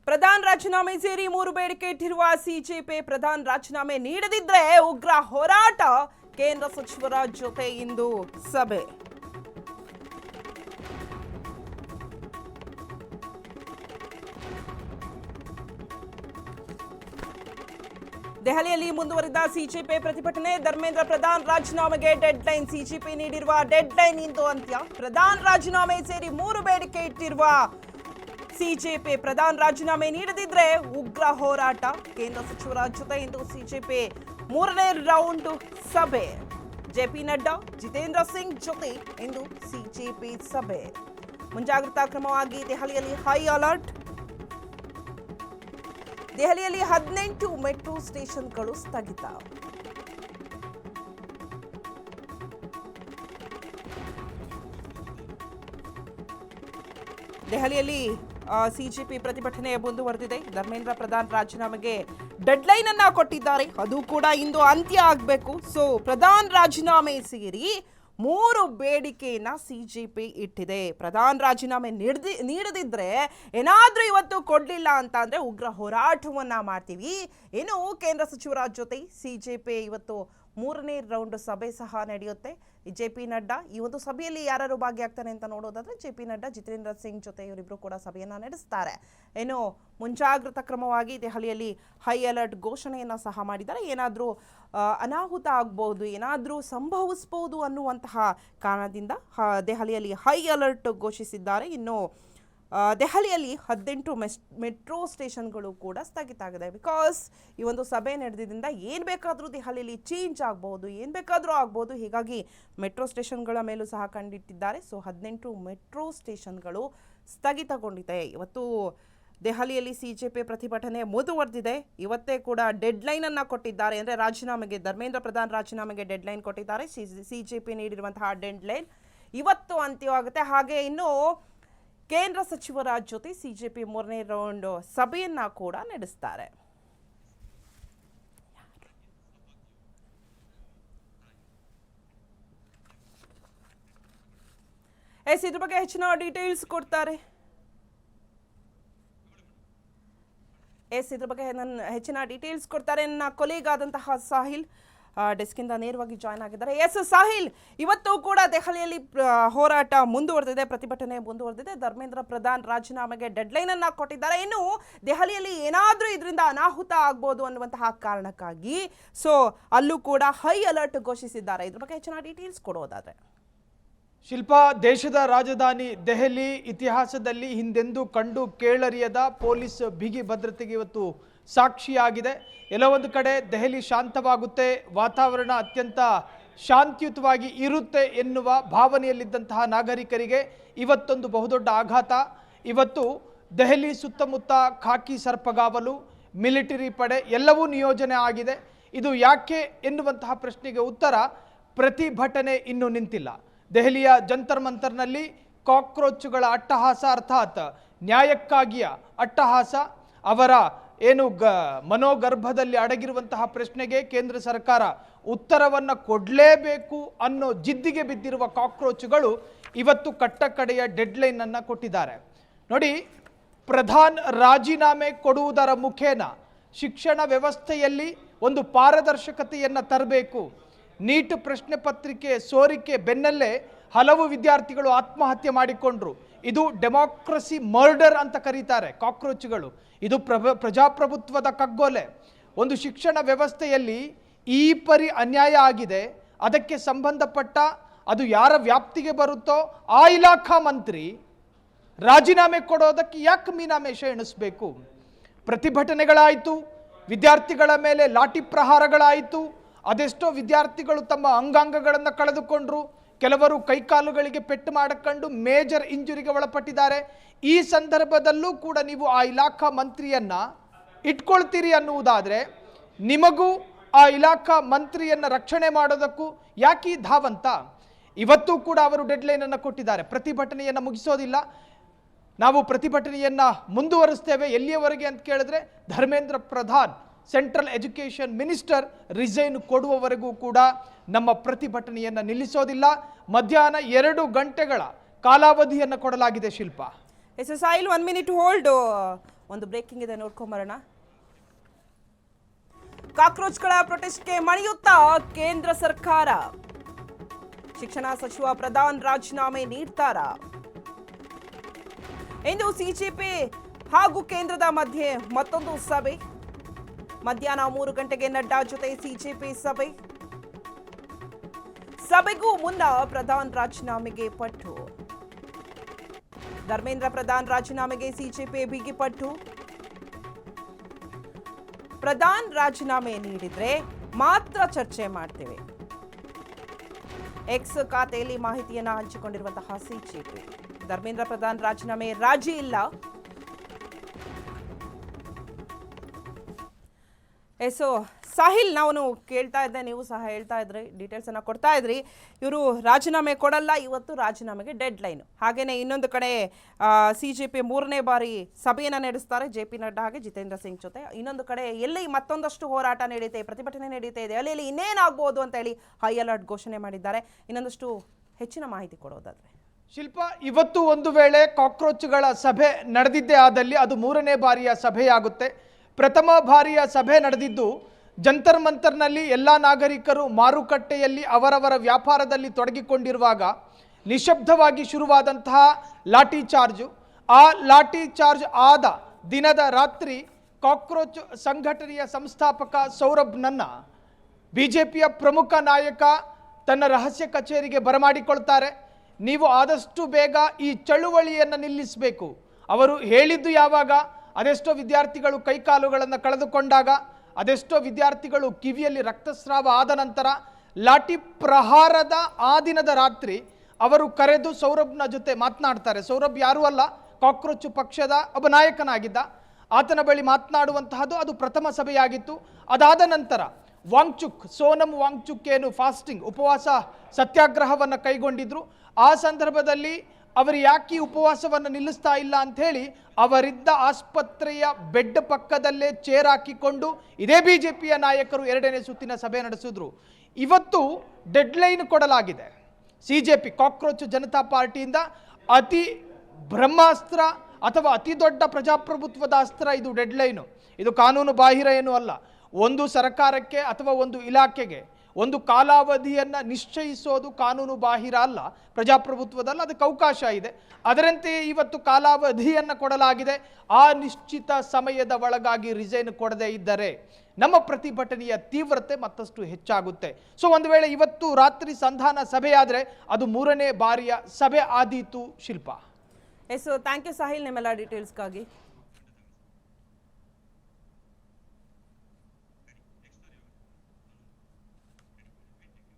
ಪ್ರಧಾನ್ ರಾಜೀನಾಮೆ ಸೇರಿ 3 ಬೇಡಿಕೆ ಇಟ್ಟಿರುವ ಸಿಜೆಪಿ ಪ್ರಧಾನ್ ರಾಜೀನಾಮೆ ನೀಡದಿದ್ರೆ ಉಗ್ರ ಹೋರಾಟ. ಕೇಂದ್ರ ಸಚಿವರ ಜೊತೆ ಇಂದು ಸಭೆ. ದೆಹಲಿಯಲ್ಲಿ ಮುಂದುವರಿದ ಸಿಜೆಪಿ ಪ್ರತಿಭಟನೆ. ಧರ್ಮೇಂದ್ರ ಪ್ರಧಾನ್ ರಾಜೀನಾಮೆಗೆ ಡೆಡ್ಲೈನ್. ಸಿಜೆಪಿ ನೀಡಿರುವ ಡೆಡ್ಲೈನ್ ಇಂದು ಅಂತ್ಯ. ಪ್ರಧಾನ್ ರಾಜೀನಾಮೆ ಸೇರಿ 3 ಬೇಡಿಕೆ ಇಟ್ಟಿರುವ ಸಿಜೆಪಿ ಪ್ರಧಾನ್ ರಾಜೀನಾಮೆ ನೀಡದಿದ್ರೆ ಉಗ್ರ ಹೋರಾಟ. ಕೇಂದ್ರ ಸಚಿವರ ಜೊತೆ ಇಂದು ಸಿಜೆಪಿ 3ನೇ ರೌಂಡ್ ಸಭೆ. ಜೆಪಿ ನಡ್ಡಾ, ಜಿತೇಂದ್ರ ಸಿಂಗ್ ಜೊತೆ ಇಂದು ಸಿಜೆಪಿ ಸಭೆ. ಮುಂಜಾಗ್ರತಾ ಕ್ರಮವಾಗಿ ದೆಹಲಿಯಲ್ಲಿ ಹೈ ಅಲರ್ಟ್. ದೆಹಲಿಯಲ್ಲಿ 18 ಮೆಟ್ರೋ ಸ್ಟೇಷನ್ಗಳು ಸ್ಥಗಿತ. ದೆಹಲಿಯಲ್ಲಿ ಸಿಜೆಪಿ ಪ್ರತಿಭಟನೆ ಮುಂದುವರೆದಿದೆ. ಧರ್ಮೇಂದ್ರ ಪ್ರಧಾನ್ ರಾಜೀನಾಮೆಗೆ ಡೆಡ್ಲೈನ್ ಅನ್ನ ಕೊಟ್ಟಿದ್ದಾರೆ. ಅದು ಕೂಡ ಇಂದು ಅಂತ್ಯ ಆಗಬೇಕು. ಸೊ ಪ್ರಧಾನ್ ರಾಜೀನಾಮೆ ಸೇರಿ 3 ಬೇಡಿಕೆಯನ್ನ ಸಿಜೆಪಿ ಇಟ್ಟಿದೆ. ಪ್ರಧಾನ್ ರಾಜೀನಾಮೆ ನೀಡದಿದ್ರೆ ಏನಾದ್ರೂ ಇವತ್ತು ಕೊಡ್ಲಿಲ್ಲ ಅಂತ ಅಂದ್ರೆ ಉಗ್ರ ಹೋರಾಟವನ್ನ ಮಾಡ್ತೀವಿ. ಇನ್ನು ಕೇಂದ್ರ ಸಚಿವರ ಜೊತೆ ಸಿಜೆಪಿ ಇವತ್ತು 3ನೇ ರೌಂಡ್ ಸಭೆ ಸಹ ನಡೆಯುತ್ತೆ. ಜೆಪಿ ನಡ್ಡಾ ಈ ಒಂದು ಸಭೆಯಲ್ಲಿ ಯಾರು ಭಾಗಿಯಾಗ್ತಾನೆ ಅಂತ ನೋಡೋದಾದ್ರೆ ಜೆಪಿ ನಡ್ಡಾ, ಜಿತೇಂದ್ರ ಸಿಂಗ್ ಜೊತೆ ಇವರಿಬ್ರು ಕೂಡ ಸಭೆಯನ್ನ ನಡೆಸ್ತಾರೆ. ಇನ್ನು ಮುಂಜಾಗ್ರತಾ ಕ್ರಮವಾಗಿ ದೆಹಲಿಯಲ್ಲಿ ಹೈ ಅಲರ್ಟ್ ಘೋಷಣೆಯನ್ನ ಸಹ ಮಾಡಿದ್ದಾರೆ. ಏನಾದರೂ ಅನಾಹುತ ಆಗ್ಬಹುದು, ಏನಾದರೂ ಸಂಭವಿಸಬಹುದು ಅನ್ನುವಂತಹ ಕಾರಣದಿಂದ ದೆಹಲಿಯಲ್ಲಿ ಹೈ ಅಲರ್ಟ್ ಘೋಷಿಸಿದ್ದಾರೆ. ಇನ್ನು ದೆಹಲಿಯಲ್ಲಿ 18 ಮೆಟ್ರೋ ಸ್ಟೇಷನ್ಗಳು ಕೂಡ ಸ್ಥಗಿತ ಆಗಿದೆ. ಬಿಕಾಸ್ ಈ ಒಂದು ಸಭೆ ನಡೆದಿದ್ದರಿಂದ ಏನು ಬೇಕಾದರೂ ದೆಹಲಿಯಲ್ಲಿ ಚೇಂಜ್ ಆಗ್ಬೋದು, ಏನು ಬೇಕಾದರೂ ಆಗ್ಬೋದು. ಹೀಗಾಗಿ ಮೆಟ್ರೋ ಸ್ಟೇಷನ್ಗಳ ಮೇಲೂ ಸಹ ಕಂಡಿಟ್ಟಿದ್ದಾರೆ. ಸೊ 18 ಮೆಟ್ರೋ ಸ್ಟೇಷನ್ಗಳು ಸ್ಥಗಿತಗೊಂಡಿದೆ. ಇವತ್ತು ದೆಹಲಿಯಲ್ಲಿ ಸಿಜೆಪಿ ಪ್ರತಿಭಟನೆ ಮುಂದುವರೆದಿದೆ. ಇವತ್ತೇ ಕೂಡ ಡೆಡ್ಲೈನ್ ಅನ್ನು ಕೊಟ್ಟಿದ್ದಾರೆ. ಅಂದರೆ ರಾಜೀನಾಮೆಗೆ, ಧರ್ಮೇಂದ್ರ ಪ್ರಧಾನ್ ರಾಜೀನಾಮೆಗೆ ಡೆಡ್ಲೈನ್ ಕೊಟ್ಟಿದ್ದಾರೆ. ಸಿಜೆಪಿ ನೀಡಿರುವಂತಹ ಡೆಡ್ಲೈನ್ ಇವತ್ತು ಅಂತ್ಯವಾಗುತ್ತೆ. ಹಾಗೆ ಇನ್ನು ಕೇಂದ್ರ ಸಚಿವರ ಜೊತೆ ಸಿಜೆಪಿ 3ನೇ ರೌಂಡ್ ಸಭೆಯನ್ನ ಕೂಡ ನಡೆಸ್ತಾರೆ. ಇದ್ರ ಬಗ್ಗೆ ಹೆಚ್ಚಿನ ಡೀಟೇಲ್ಸ್ ಕೊಡ್ತಾರೆ. ಇದ್ರ ಬಗ್ಗೆ ಹೆಚ್ಚಿನ ಡೀಟೇಲ್ಸ್ ಕೊಡ್ತಾರೆ ನನ್ನ ಕೊಲೀಗ್ ಆದಂತಹ ಸಾಹಿಲ್ ಡೆಸ್ಕಿಂದ ನೇರವಾಗಿ ಜಾಯ್ನ್ ಆಗಿದ್ದಾರೆ. ಸಾಹಿಲ್, ಇವತ್ತು ಕೂಡ ದೆಹಲಿಯಲ್ಲಿ ಹೋರಾಟ ಮುಂದುವರೆದಿದೆ, ಪ್ರತಿಭಟನೆ ಮುಂದುವರೆದಿದೆ. ಧರ್ಮೇಂದ್ರ ಪ್ರಧಾನ್ ರಾಜೀನಾಮೆಗೆ ಡೆಡ್ಲೈನ್ ಅನ್ನ ಕೊಟ್ಟಿದ್ದಾರೆ. ಇನ್ನು ದೆಹಲಿಯಲ್ಲಿ ಏನಾದರೂ ಇದರಿಂದ ಅನಾಹುತ ಆಗ್ಬೋದು ಅನ್ನುವಂತಹ ಕಾರಣಕ್ಕಾಗಿ ಸೊ ಅಲ್ಲೂ ಕೂಡ ಹೈ ಅಲರ್ಟ್ ಘೋಷಿಸಿದ್ದಾರೆ. ಇದ್ರ ಬಗ್ಗೆ ಹೆಚ್ಚಿನ ಡೀಟೇಲ್ಸ್ ಕೊಡೋದಾದ್ರೆ. ಶಿಲ್ಪಾ, ದೇಶದ ರಾಜಧಾನಿ ದೆಹಲಿ ಇತಿಹಾಸದಲ್ಲಿ ಹಿಂದೆಂದೂ ಕಂಡು ಕೇಳರಿಯದ ಪೊಲೀಸ್ ಬಿಗಿ ಭದ್ರತೆಗೆ ಇವತ್ತು ಸಾಕ್ಷಿಯಾಗಿದೆ. ಎಲ್ಲ ಒಂದು ಕಡೆ ದೆಹಲಿ ಶಾಂತವಾಗುತ್ತೆ, ವಾತಾವರಣ ಅತ್ಯಂತ ಶಾಂತಿಯುತವಾಗಿ ಇರುತ್ತೆ ಎನ್ನುವ ಭಾವನೆಯಲ್ಲಿದ್ದಂತಹ ನಾಗರಿಕರಿಗೆ ಇವತ್ತೊಂದು ಬಹುದೊಡ್ಡ ಆಘಾತ. ಇವತ್ತು ದೆಹಲಿ ಸುತ್ತಮುತ್ತ ಖಾಕಿ ಸರ್ಪಗಾವಲು, ಮಿಲಿಟರಿ ಪಡೆ ಎಲ್ಲವೂ ನಿಯೋಜನೆ ಆಗಿದೆ. ಇದು ಯಾಕೆ ಎನ್ನುವಂತಹ ಪ್ರಶ್ನೆಗೆ ಉತ್ತರ, ಪ್ರತಿಭಟನೆ ಇನ್ನೂ ನಿಂತಿಲ್ಲ. ದೆಹಲಿಯ ಜಂತರ್ ಮಂತರ್ನಲ್ಲಿ ಕಾಕ್ರೋಚ್ಗಳ ಅಟ್ಟಹಾಸ, ಅರ್ಥಾತ್ ನ್ಯಾಯಕ್ಕಾಗಿಯ ಅಟ್ಟಹಾಸ. ಅವರ ಏನು ಮನೋಗರ್ಭದಲ್ಲಿ ಅಡಗಿರುವಂತಹ ಪ್ರಶ್ನೆಗೆ ಕೇಂದ್ರ ಸರ್ಕಾರ ಉತ್ತರವನ್ನು ಕೊಡಲೇಬೇಕು ಅನ್ನೋ ಜಿದ್ದಿಗೆ ಬಿದ್ದಿರುವ ಕಾಕ್ರೋಚ್ಗಳು ಇವತ್ತು ಕಟ್ಟಕಡೆಯ ಡೆಡ್ಲೈನ್ ಅನ್ನು ಕೊಟ್ಟಿದ್ದಾರೆ. ನೋಡಿ, ಪ್ರಧಾನ್ ರಾಜೀನಾಮೆ ಕೊಡುವುದರ ಮುಖೇನ ಶಿಕ್ಷಣ ವ್ಯವಸ್ಥೆಯಲ್ಲಿ ಒಂದು ಪಾರದರ್ಶಕತೆಯನ್ನು ತರಬೇಕು. ನೀಟ್ ಪ್ರಶ್ನೆ ಪತ್ರಿಕೆ ಸೋರಿಕೆ ಬೆನ್ನಲ್ಲೇ ಹಲವು ವಿದ್ಯಾರ್ಥಿಗಳು ಆತ್ಮಹತ್ಯೆ ಮಾಡಿಕೊಂಡ್ರು. ಇದು ಡೆಮಾಕ್ರಸಿ ಮರ್ಡರ್ ಅಂತ ಕರೀತಾರೆ ಕಾಕ್ರೋಚ್ಗಳು. ಇದು ಪ್ರಜಾಪ್ರಭುತ್ವದ ಕಗ್ಗೊಲೆ. ಒಂದು ಶಿಕ್ಷಣ ವ್ಯವಸ್ಥೆಯಲ್ಲಿ ಈ ಪರಿ ಅನ್ಯಾಯ ಆಗಿದೆ. ಅದಕ್ಕೆ ಸಂಬಂಧಪಟ್ಟ ಅದು ಯಾರ ವ್ಯಾಪ್ತಿಗೆ ಬರುತ್ತೋ ಆ ಇಲಾಖಾ ಮಂತ್ರಿ ರಾಜೀನಾಮೆ ಕೊಡೋದಕ್ಕೆ ಯಾಕೆ ಮೀನಾಮೇಷ ಎಣಿಸಬೇಕು? ಪ್ರತಿಭಟನೆಗಳಾಯಿತು, ವಿದ್ಯಾರ್ಥಿಗಳ ಮೇಲೆ ಲಾಠಿ ಪ್ರಹಾರಗಳಾಯಿತು. ಅದೆಷ್ಟೋ ವಿದ್ಯಾರ್ಥಿಗಳು ತಮ್ಮ ಅಂಗಾಂಗಗಳನ್ನು ಕಳೆದುಕೊಂಡ್ರು, ಕೆಲವರು ಕೈಕಾಲುಗಳಿಗೆ ಪೆಟ್ಟು ಮಾಡಿಕೊಂಡು ಮೇಜರ್ ಇಂಜುರಿಗೆ ಒಳಪಟ್ಟಿದ್ದಾರೆ. ಈ ಸಂದರ್ಭದಲ್ಲೂ ಕೂಡ ನೀವು ಆ ಇಲಾಖಾ ಮಂತ್ರಿಯನ್ನ ಇಟ್ಕೊಳ್ತೀರಿ ಅನ್ನುವುದಾದರೆ ನಿಮಗೂ ಆ ಇಲಾಖಾ ಮಂತ್ರಿಯನ್ನ ರಕ್ಷಣೆ ಮಾಡೋದಕ್ಕೂ ಯಾಕೆ ಧಾವಂತ? ಇವತ್ತು ಕೂಡ ಅವರು ಡೆಡ್ಲೈನ್ ಅನ್ನು ಕೊಟ್ಟಿದ್ದಾರೆ. ಪ್ರತಿಭಟನೆಯನ್ನು ಮುಗಿಸೋದಿಲ್ಲ, ನಾವು ಪ್ರತಿಭಟನೆಯನ್ನ ಮುಂದುವರಿಸ್ತೇವೆ. ಎಲ್ಲಿಯವರೆಗೆ ಅಂತ ಕೇಳಿದ್ರೆ Dharmendra Pradhan central education minister resign ಕೊಡುವವರೆಗೂ ಕೂಡ ನಮ್ಮ ಪ್ರತಿಭಟನೆಯನ್ನು ನಿಲ್ಲಿಸೋದಿಲ್ಲ. ಮಧ್ಯಾಹ್ನ 2 ಗಂಟೆಗಳ ಕಾಲಾವಧಿಯನ್ನು ಕೊಡಲಾಗಿದೆ. Shilpa, Sahil, 1 minute hold. ಒಂದು ಬ್ರೇಕಿಂಗ್ ಇದೆ, ನೋಡ್ಕೊಂಬರೋಣ. ಕಾಕ್ರೋಚ್ಗಳ ಪ್ರೊಟೆಸ್ಟ್ಗೆ ಮಣಿಯುತ್ತಾ ಕೇಂದ್ರ ಸರ್ಕಾರ, ಶಿಕ್ಷಣ ಸಚಿವ ಪ್ರಧಾನ್ ರಾಜೀನಾಮೆ ನೀಡ್ತಾರಾ? ಇಂದು ಸಿಜೆಪಿ ಹಾಗೂ ಕೇಂದ್ರದ ಮಧ್ಯೆ ಮತ್ತೊಂದು ಸಭೆ. ಮಧ್ಯಾಹ್ನ 3 ಗಂಟೆಗೆ ನಡ್ಡಾ ಜೊತೆ ಸಿಜೆಪಿ ಸಭೆ. ಸಭೆಗೂ ಮುನ್ನ ಪ್ರಧಾನ್ ರಾಜೀನಾಮೆಗೆ ಪಟ್ಟು. ಧರ್ಮೇಂದ್ರ ಪ್ರಧಾನ್ ರಾಜೀನಾಮೆಗೆ ಸಿಜೆಪಿ ಬಿಗಿಪಟ್ಟು. ಪ್ರಧಾನ್ ರಾಜೀನಾಮೆ ನೀಡಿದ್ರೆ ಮಾತ್ರ ಚರ್ಚೆ ಮಾಡ್ತೇವೆ. ಎಕ್ಸ್ ಖಾತೆಯಲ್ಲಿ ಮಾಹಿತಿಯನ್ನ ಹಂಚಿಕೊಂಡಿರುವಂತಹ ಸಿಜೆಪಿ. ಧರ್ಮೇಂದ್ರ ಪ್ರಧಾನ್ ರಾಜೀನಾಮೆ ರಾಜಿ ಇಲ್ಲ. ಸೊ ಸಾಹಿಲ್, ನಾವು ಕೇಳ್ತಾ ಇದ್ದೆ, ನೀವು ಸಹ ಹೇಳ್ತಾ ಇದ್ರಿ, ಡೀಟೇಲ್ಸ್ ಅನ್ನ ಕೊಡ್ತಾ ಇದ್ರಿ. ಇವರು ರಾಜೀನಾಮೆ ಕೊಡಲ್ಲ, ಇವತ್ತು ರಾಜೀನಾಮೆಗೆ ಡೆಡ್ ಲೈನ್. ಹಾಗೇನೆ ಇನ್ನೊಂದು ಕಡೆ ಸಿಜೆಪಿ 3ನೇ ಬಾರಿ ಸಭೆಯನ್ನ ನಡೆಸ್ತಾರೆ JP ನಡ್ಡಾ ಹಾಗೆ ಜಿತೇಂದ್ರ ಸಿಂಗ್ ಜೊತೆ. ಇನ್ನೊಂದು ಕಡೆ ಎಲ್ಲಿ ಮತ್ತೊಂದಷ್ಟು ಹೋರಾಟ ನಡೀತೆ, ಪ್ರತಿಭಟನೆ ನಡೀತಾ ಇದೆ, ಅಲ್ಲಿ ಇನ್ನೇನಾಗ್ಬೋದು ಅಂತ ಹೇಳಿ ಹೈ ಅಲರ್ಟ್ ಘೋಷಣೆ ಮಾಡಿದ್ದಾರೆ. ಇನ್ನೊಂದಷ್ಟು ಹೆಚ್ಚಿನ ಮಾಹಿತಿ ಕೊಡೋದಾದ್ರೆ ಶಿಲ್ಪ, ಇವತ್ತು ಒಂದು ವೇಳೆ ಕಾಕ್ರೋಚ್ಗಳ ಸಭೆ ನಡೆದಿದ್ದೇ ಆದಲ್ಲಿ ಅದು 3ನೇ ಬಾರಿಯ ಸಭೆಯಾಗುತ್ತೆ. ಪ್ರಥಮ ಬಾರಿಯ ಸಭೆ ನಡೆದಿದ್ದು ಜಂತರ್ ಮಂತರ್ನಲ್ಲಿ ಎಲ್ಲ ನಾಗರಿಕರು ಮಾರುಕಟ್ಟೆಯಲ್ಲಿ ಅವರವರ ವ್ಯಾಪಾರದಲ್ಲಿ ತೊಡಗಿಕೊಂಡಿರುವಾಗ ನಿಶಬ್ದವಾಗಿ ಶುರುವಾದಂತಹ ಲಾಠಿ ಚಾರ್ಜು. ಆ ಲಾಠಿ ಚಾರ್ಜ್ ಆದ ದಿನದ ರಾತ್ರಿ ಕಾಕ್ರೋಚ್ ಸಂಘಟನೆಯ ಸಂಸ್ಥಾಪಕ ಸೌರಭ್ನನ್ನ ಬಿಜೆಪಿಯ ಪ್ರಮುಖ ನಾಯಕ ತನ್ನ ರಹಸ್ಯ ಕಚೇರಿಗೆ ಬರಮಾಡಿಕೊಳ್ತಾರೆ. ನೀವು ಆದಷ್ಟು ಬೇಗ ಈ ಚಳುವಳಿಯನ್ನು ನಿಲ್ಲಿಸಬೇಕು. ಅವರು ಹೇಳಿದ್ದು ಯಾವಾಗ? ಅದೆಷ್ಟೋ ವಿದ್ಯಾರ್ಥಿಗಳು ಕೈಕಾಲುಗಳನ್ನು ಕಳೆದುಕೊಂಡಾಗ, ಅದೆಷ್ಟೋ ವಿದ್ಯಾರ್ಥಿಗಳು ಕಿವಿಯಲ್ಲಿ ರಕ್ತಸ್ರಾವ ಆದ ನಂತರ, ಲಾಠಿ ಪ್ರಹಾರದ ಆ ದಿನದ ರಾತ್ರಿ ಅವರು ಕರೆದು ಸೌರಭ್ನ ಜೊತೆ ಮಾತನಾಡ್ತಾರೆ. ಸೌರಭ್ ಯಾರೂ ಅಲ್ಲ, ಕಾಕ್ರೋಚ್ ಪಕ್ಷದ ಒಬ್ಬ ನಾಯಕನಾಗಿದ್ದ. ಆತನ ಬಳಿ ಮಾತನಾಡುವಂತಹದ್ದು ಅದು ಪ್ರಥಮ ಸಭೆಯಾಗಿತ್ತು. ಅದಾದ ನಂತರ ವಾಂಗ್ಚುಕ್, ಸೋನಂ ವಾಂಗ್ಚುಕ್ ಏನು ಫಾಸ್ಟಿಂಗ್, ಉಪವಾಸ ಸತ್ಯಾಗ್ರಹವನ್ನು ಕೈಗೊಂಡಿದ್ರು. ಆ ಸಂದರ್ಭದಲ್ಲಿ ಅವರು ಯಾಕೆ ಉಪವಾಸವನ್ನು ನಿಲ್ಲಿಸ್ತಾ ಇಲ್ಲ ಅಂಥೇಳಿ ಅವರಿದ್ದ ಆಸ್ಪತ್ರೆಯ ಬೆಡ್ ಪಕ್ಕದಲ್ಲೇ ಚೇರ್ ಹಾಕಿಕೊಂಡು ಇದೇ ಬಿಜೆಪಿಯ ನಾಯಕರು 2ನೇ ಸುತ್ತಿನ ಸಭೆ ನಡೆಸಿದ್ರು. ಇವತ್ತು ಡೆಡ್ಲೈನ್ ಕೊಡಲಾಗಿದೆ. ಸಿಜೆಪಿ ಕಾಕ್ರೋಚ್ ಜನತಾ ಪಾರ್ಟಿಯಿಂದ ಅತಿ ಬ್ರಹ್ಮಾಸ್ತ್ರ ಅಥವಾ ಅತಿ ದೊಡ್ಡ ಪ್ರಜಾಪ್ರಭುತ್ವದ ಅಸ್ತ್ರ ಇದು ಡೆಡ್ಲೈನು. ಇದು ಕಾನೂನು ಬಾಹಿರ ಏನೂ ಅಲ್ಲ. ಒಂದು ಸರ್ಕಾರಕ್ಕೆ ಅಥವಾ ಒಂದು ಇಲಾಖೆಗೆ ಒಂದು ಕಾಲಾವಧಿಯನ್ನು ನಿಶ್ಚಯಿಸೋದು ಕಾನೂನು ಬಾಹಿರ ಅಲ್ಲ, ಪ್ರಜಾಪ್ರಭುತ್ವದಲ್ಲಿ ಅದಕ್ಕೆ ಅವಕಾಶ ಇದೆ. ಅದರಂತೆಯೇ ಇವತ್ತು ಕಾಲಾವಧಿಯನ್ನು ಕೊಡಲಾಗಿದೆ. ಆ ನಿಶ್ಚಿತ ಸಮಯದ ಒಳಗಾಗಿ ರಿಸೈನ್ ಕೊಡದೇ ಇದ್ದರೆ ನಮ್ಮ ಪ್ರತಿಭಟನೆಯ ತೀವ್ರತೆ ಮತ್ತಷ್ಟು ಹೆಚ್ಚಾಗುತ್ತೆ. ಸೊ ಒಂದು ವೇಳೆ ಇವತ್ತು ರಾತ್ರಿ ಸಂಧಾನ ಸಭೆ ಆದರೆ ಅದು 3ನೇ ಬಾರಿಯ ಸಭೆ ಆದೀತು. ಶಿಲ್ಪ, ಥ್ಯಾಂಕ್ ಯು ಸಾಹಿಲ್ ನಿಮ್ಮೆಲ್ಲ ಡೀಟೇಲ್ಸ್ಗಾಗಿ.